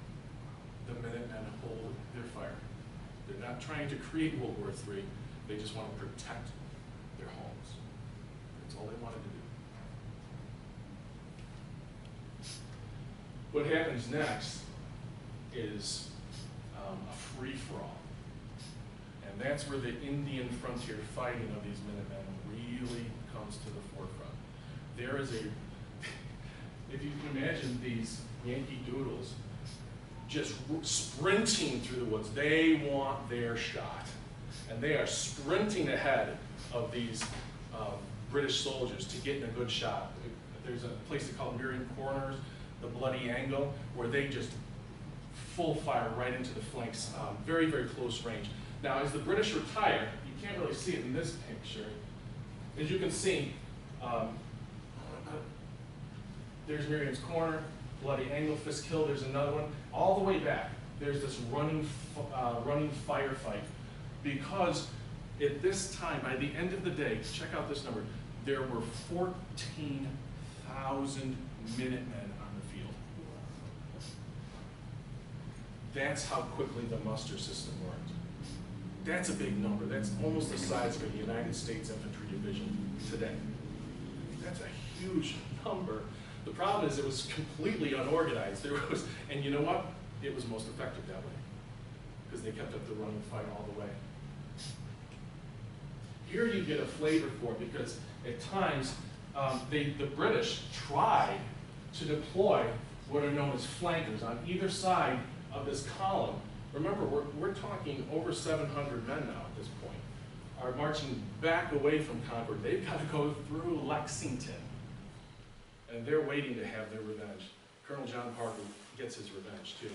The Minutemen hold their fire. They're not trying to create World War III. They just want to protect their homes. That's all they wanted to do. What happens next is a free-for-all. And that's where the Indian frontier fighting of these Minutemen really comes to the forefront. There is if you can imagine these Yankee Doodles just sprinting through the woods. They want their shot. And they are sprinting ahead of these British soldiers to get in a good shot. There's a place they call Miriam Corners, the Bloody Angle, where they just full fire right into the flanks, very, very close range. Now, as the British retire, you can't really see it in this picture. As you can see, there's Miriam's Corner, Bloody Angle, Fisk Hill, there's another one. All the way back, there's this running firefight. Because at this time, by the end of the day, check out this number, there were 14,000 Minutemen on the field. That's how quickly the muster system worked. That's a big number. That's almost the size of a United States infantry division today. That's a huge number. The problem is it was completely unorganized. And you know what? It was most effective that way, because they kept up the running fight all the way. Here you get a flavor for it, because at times the British tried to deploy what are known as flankers on either side of this column. Remember, we're talking over 700 men now at this point are marching back away from Concord. They've got to go through Lexington. And they're waiting to have their revenge. Colonel John Parker gets his revenge too.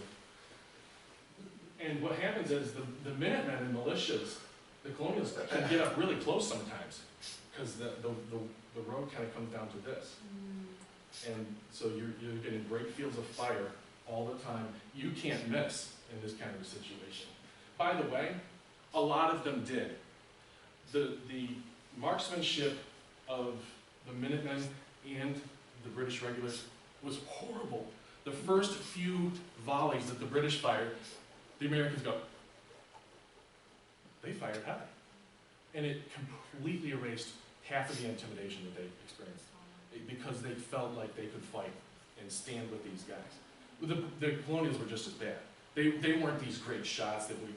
And what happens is the Minutemen and militias, the colonials, can get up really close sometimes, because the road kind of comes down to this. And so you're getting great fields of fire all the time. You can't miss in this kind of a situation. By the way, a lot of them did. The marksmanship of the Minutemen and the British regulars was horrible. The first few volleys that the British fired, the Americans go, they fired high. And it completely erased half of the intimidation that they experienced, because they felt like they could fight and stand with these guys. The colonials were just as bad. They weren't these great shots that we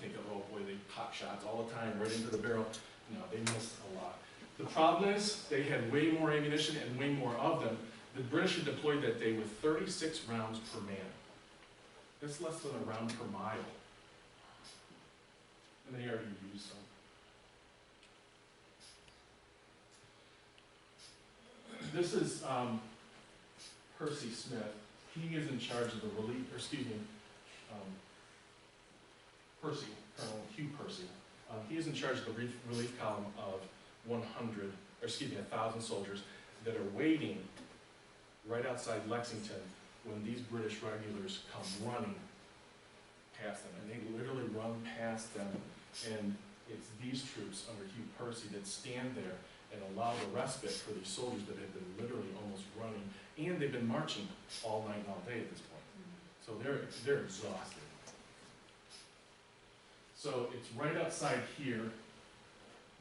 think of, oh boy, they pop shots all the time right into the barrel. No, they missed a lot. The problem is they had way more ammunition and way more of them. The British had deployed that day with 36 rounds per man. That's less than a round per mile. And they already used some. This is Percy Smith. He is in charge of the relief, Percy, Colonel Hugh Percy. He is in charge of the relief column of 1,000 soldiers that are waiting right outside Lexington when these British regulars come running past them. And they literally run past them, and it's these troops under Hugh Percy that stand there and allow the respite for these soldiers that have been literally almost running, and they've been marching all night and all day at this point. So they're exhausted. So it's right outside here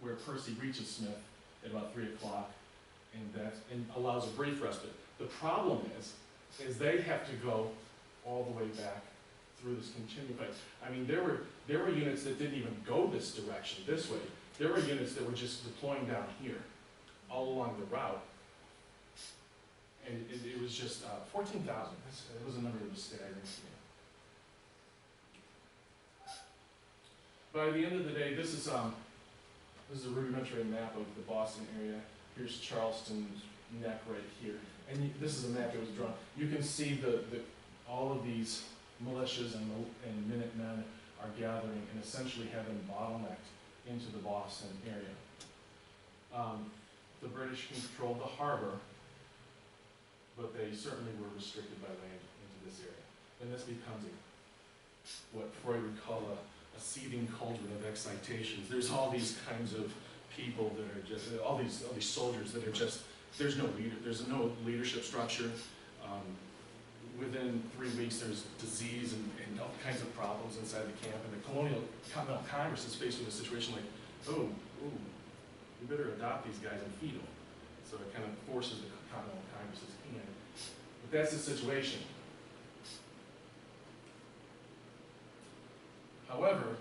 where Percy reaches Smith at about 3 o'clock, and allows a brief respite. The problem is they have to go all the way back through this continued fight. I mean, there were units that didn't even go this direction, this way. There were units that were just deploying down here, all along the route. And it was just 14,000. It was a number that was staggering to me. By the end of the day, this is a rudimentary map of the Boston area. Here's Charleston's neck right here. And this is a map that was drawn. You can see all of these militias and Minutemen are gathering and essentially have been bottlenecked into the Boston area. The British controlled the harbor, but they certainly were restricted by land into this area. And this becomes what Freud would call a seething cauldron of excitations. There's all these kinds of people that are just, all these soldiers that are just, there's no leadership structure. Within 3 weeks, there's disease and all kinds of problems inside the camp. And the Continental Congress is faced with a situation like, oh, we better adopt these guys and feed them. So it kind of forces the Continental Congress's hand. But that's the situation. However,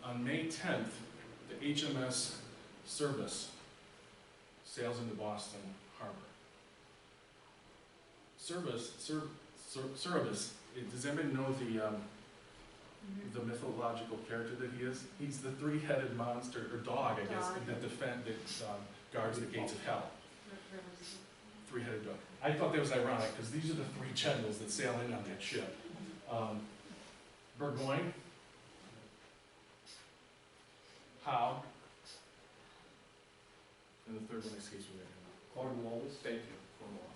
on May 10th, the HMS Service sails into Boston Harbor. Service, does anybody know the mythological character that he is? He's the three-headed monster, or dog, I guess, that guards the gates of hell. Three-headed dog. I thought that was ironic, because these are the three generals that sail in on that ship. Burgoyne, Howe, and the third one escapes me right now. Cornwallis. Thank you, Cornwallis.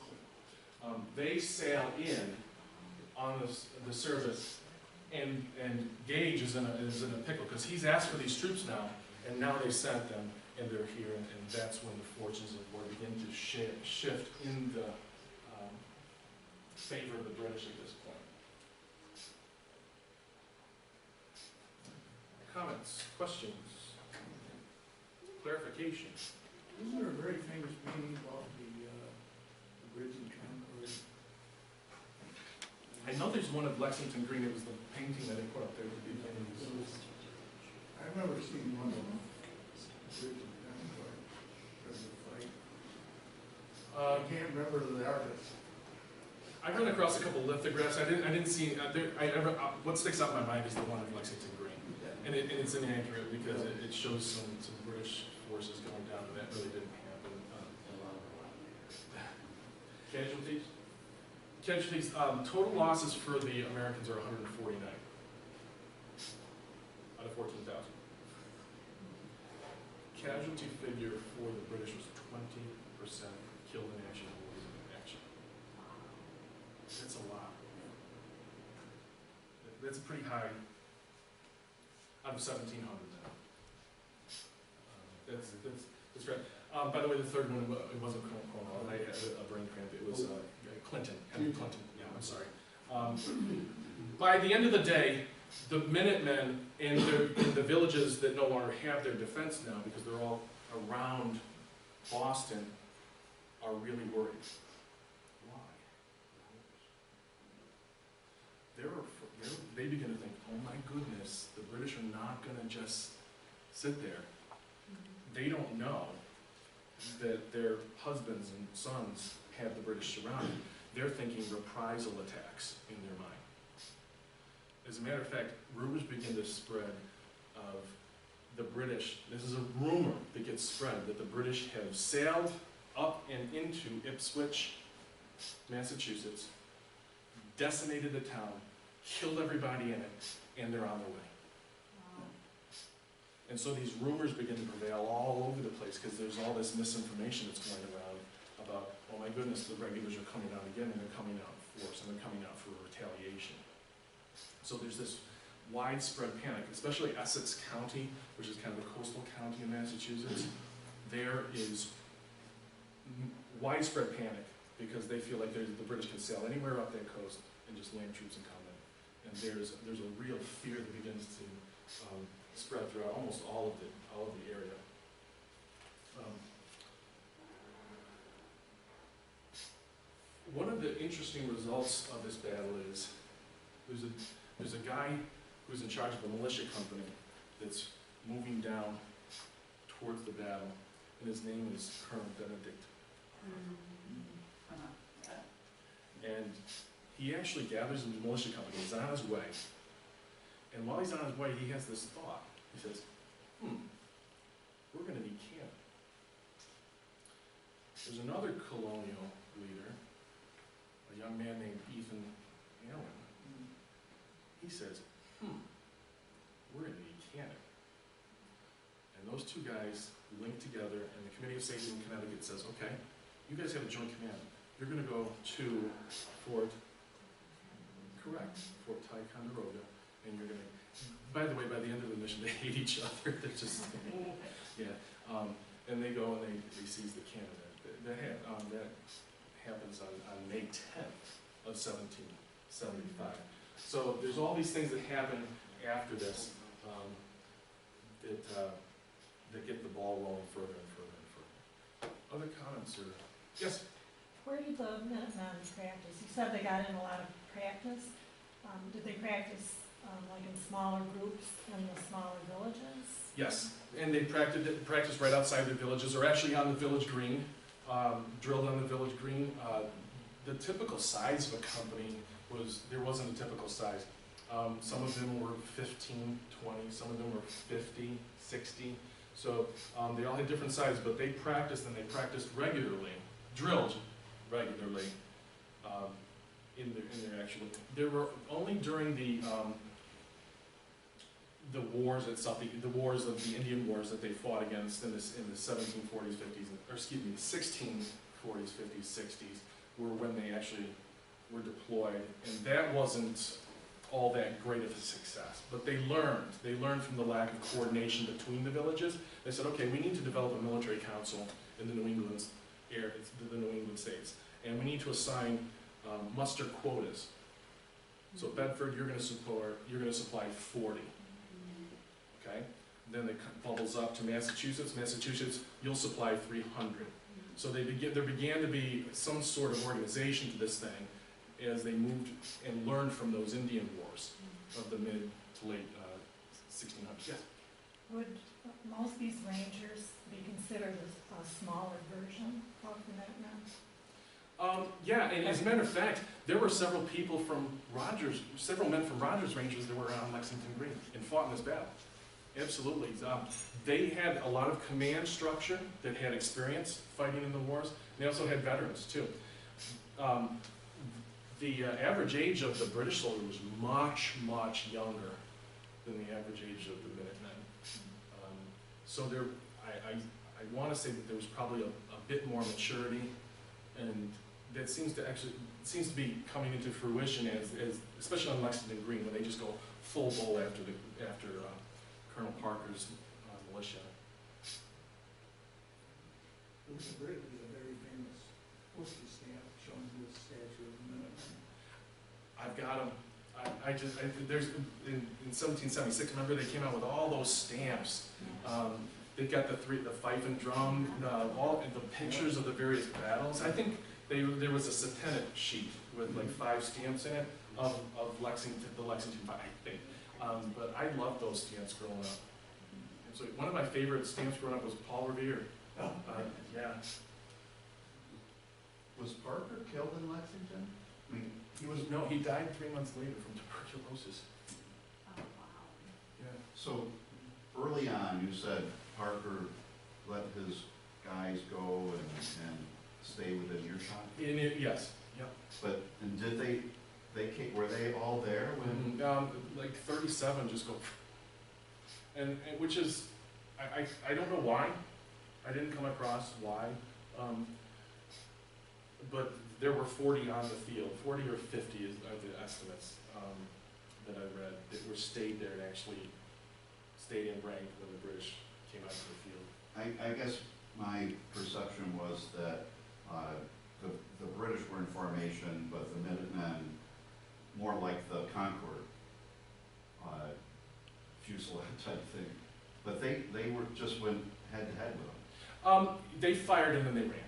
They sail in on the service, and Gage is in a pickle, because he's asked for these troops now, and now they sent them, and they're here, and that's when the fortunes of war begin to shift in the favor of the British at this point. Comments, questions, clarifications? Isn't there a very famous painting about the bridge in Concord? I know there's one of Lexington Green. It was the painting that they put up there. I remember seeing one of them. Bridge in Concord. There's a fight. I can't remember the artist. I run across a couple lithographs. I didn't see. What sticks out in my mind is the one of Lexington Green. And it's inaccurate because it shows some British forces going down, but that really didn't happen. Casualties? Casualties, total losses for the Americans are 149 out of 14,000. Casualty figure for the British was 20% killed in action or wounded in action. That's a lot. That's pretty high out of 1,700 now. That's right. By the way, the third one, it wasn't Cornwall. I had a brain cramp. It was Clinton. Henry Clinton. Yeah, I'm sorry. By the end of the day, the Minutemen in the villages that no longer have their defense now, because they're all around Boston, are really worried. Why? They begin to think, oh my goodness, the British are not going to just sit there. They don't know that their husbands and sons have the British surrounded. They're thinking reprisal attacks in their mind. As a matter of fact, rumors begin to spread of the British. This is a rumor that gets spread that the British have sailed up and into Ipswich, Massachusetts, decimated the town, killed everybody in it, and they're on their way. And so these rumors begin to prevail all over the place because there's all this misinformation that's going around about, oh my goodness, the regulars are coming out again, and they're coming out in force, and they're coming out for retaliation. So there's this widespread panic, especially Essex County, which is kind of the coastal county in Massachusetts. There is widespread panic because they feel like the British can sail anywhere up that coast and just land troops and come in. And there's a real fear that begins to spread throughout almost all of the area. One of the interesting results of this battle is there's a guy who's in charge of a militia company that's moving down towards the battle, and his name is Colonel Benedict. And he actually gathers his militia company. He's on his way. And while he's on his way, he has this thought. He says, we're going to need cannon. There's another colonial leader, a young man named Ethan Allen. He says, we're going to need cannon. And those two guys link together, and the Committee of Safety in Connecticut says, okay, you guys have a joint command. You're going to go to Fort Ticonderoga, and you're going to, by the way, by the end of the mission, they hate each other. They're just, yeah. And they go and they seize the cannon. That happens on May 10th of 1775. So there's all these things that happen after this that get the ball rolling further and further and further. Other comments or yes? Where did the Minutemen practice? You said they got in a lot of practice. Did they practice like in smaller groups in the smaller villages? Yes, and they practiced right outside their villages, or actually on the village green, drilled on the village green. The typical size of a company there wasn't a typical size. Some of them were 15, 20, some of them were 50, 60. So they all had different sizes, but they practiced, and they practiced regularly, drilled regularly in their actual. There were only during the wars itself, the wars of the Indian Wars that they fought against in the 1740s, 50s, or excuse me, the 1640s, 50s, 60s, were when they actually were deployed, and that wasn't all that great of a success. But they learned from the lack of coordination between the villages. They said, okay, we need to develop a military council in the New England states, and we need to assign muster quotas. So Bedford, you're going to supply 40. Okay, then it bubbles up to Massachusetts. Massachusetts, you'll supply 300. So there began to be some sort of organization to this thing as they moved and learned from those Indian Wars of the mid to late 1600s. Yes? Would most of these rangers be considered a smaller version of the Minutemen? Yeah, and as a matter of fact, there were several men from Rogers Rangers that were on Lexington Green and fought in this battle. Absolutely. They had a lot of command structure that had experience fighting in the wars. They also had veterans too. The average age of the British soldier was much, much younger than the average age of the Minutemen. So there, I want to say that there was probably a bit more maturity, and that seems to be coming into fruition as especially on Lexington Green, when they just go full bull after Colonel Parker's militia. There was a very famous postage stamp showing the statue of the Minutemen. I've got them. There's in 1776. Remember, they came out with all those stamps. They've got the fife and drum, all the pictures of the various battles. I think there was a Setennet sheet with like 5 stamps in it of Lexington, the Lexington fight, I think. But I loved those stamps growing up. So one of my favorite stamps growing up was Paul Revere. Oh. Yeah. Was Parker killed in Lexington? I mean, He died 3 months later from tuberculosis. Oh, wow. Yeah. so early on, you said Parker let his guys go and stay within earshot? Yes. Yep. But, and did were they all there when? Like 37 just go, and which is, I don't know why. I didn't come across why. But there were 40 on the field, 40 or 50 are the estimates that I read that were stayed there and actually stayed in rank when the British came out to the field. I guess my perception was that the British were in formation, but the Minutemen, more like the Concord fusillade type thing. But they just went head to head with them. They fired and then they ran.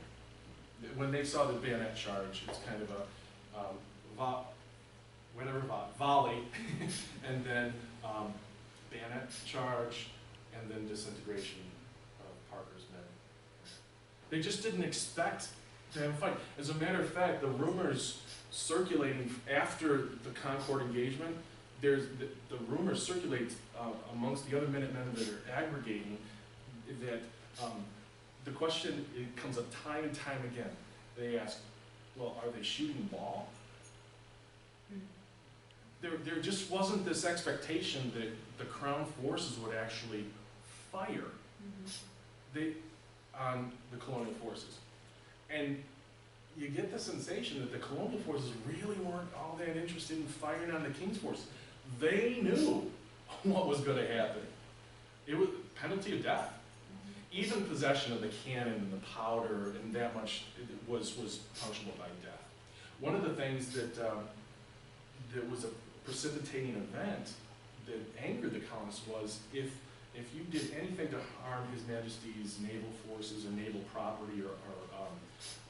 When they saw the bayonet charge, it's kind of a volley, and then bayonet charge, and then disintegration of Parker's men. They just didn't expect to have a fight. As a matter of fact, the rumors circulating after the Concord engagement, the rumors circulate amongst the other Minutemen that are aggregating that the question, it comes up time and time again. They ask, well, are they shooting ball? There just wasn't this expectation that the Crown forces would actually fire on the colonial forces. And you get the sensation that the colonial forces really weren't all that interested in firing on the King's forces. They knew what was going to happen. It was penalty of death. Even possession of the cannon and the powder and that much was punishable by death. One of the things that was a precipitating event that angered the colonists was if you did anything to harm His Majesty's naval forces or naval property or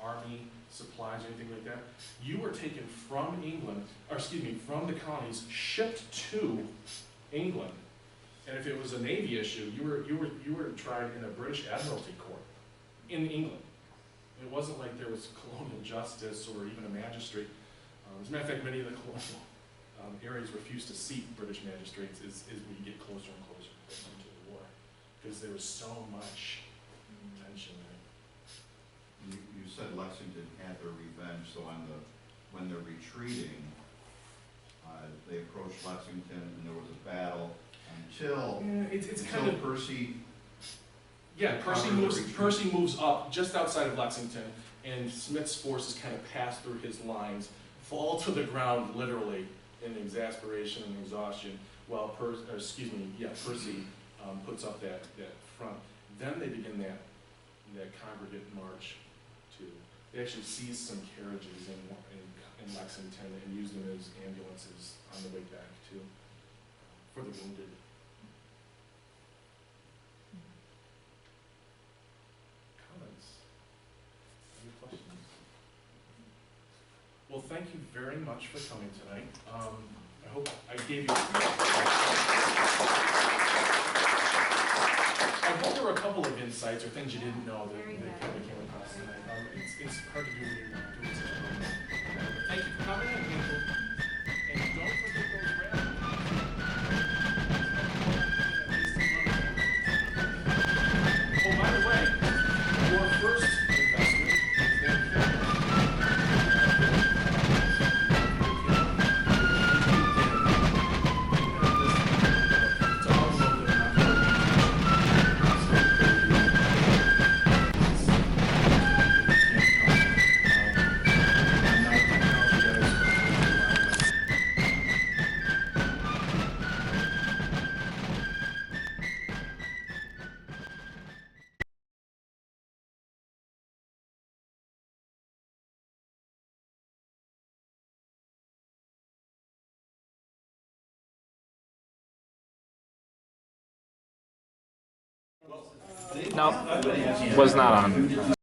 army supplies or anything like that, you were taken from England, from the colonies, shipped to England. And if it was a Navy issue, you were tried in a British Admiralty court in England. It wasn't like there was colonial justice or even a magistrate. As a matter of fact, many of the colonial areas refused to seat British magistrates as we get closer and closer to the war, because there was so much tension there. You said Lexington had their revenge, so when they're retreating, they approached Lexington and there was a battle until kind of Percy. Yeah, Percy moves up just outside of Lexington, and Smith's forces kind of pass through his lines, fall to the ground literally in exasperation and exhaustion, while Percy puts up that front. Then they begin that congregate march to. They actually seized some carriages in Lexington and used them as ambulances on the way back too, for the wounded. Any questions? Well, thank you very much for coming tonight. I hope I gave you. I hope there were a couple of insights or things you didn't know that kind of came across tonight. It's hard to do when you're doing such a Thank you for coming, and don't forget those graphics. No, was not on.